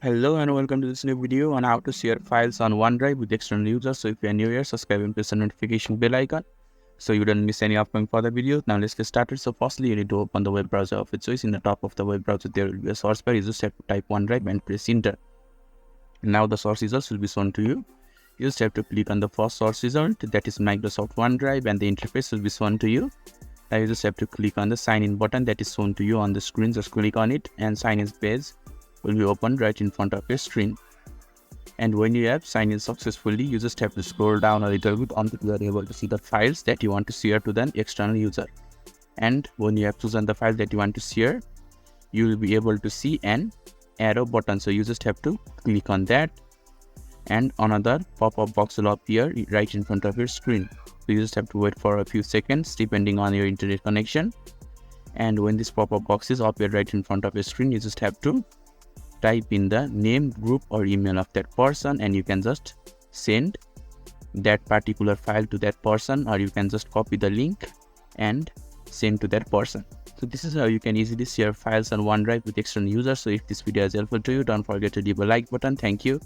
Hello and welcome to this new video on how to share files on OneDrive with external users. So if you are new here, subscribe and press the notification bell icon so you don't miss any upcoming further videos. Now let's get started. So firstly, you need to open the web browser of your choice. In the top of the web browser, there will be a source bar. You just have to type OneDrive and press enter. Now the source results will be shown to you. You just have to click on the first source result, that is Microsoft OneDrive, and the interface will be shown to you. Now you just have to click on the sign in button that is shown to you on the screen. Just click on it and sign in page will be opened right in front of your screen. And when you have signed in successfully, you just have to scroll down a little bit until you are able to see the files that you want to share to the external user. And when you have chosen the file that you want to share, you will be able to see an arrow button. So you just have to click on that and another pop-up box will appear right in front of your screen. So you just have to wait for a few seconds depending on your internet connection. And when this pop-up box is appeared right in front of your screen, you just have to type in the name, group or email of that person, and you can just send that particular file to that person, or you can just copy the link and send to that person. So this is how you can easily share files on OneDrive with external users. So if this video is helpful to you, don't forget to leave a like button. Thank you.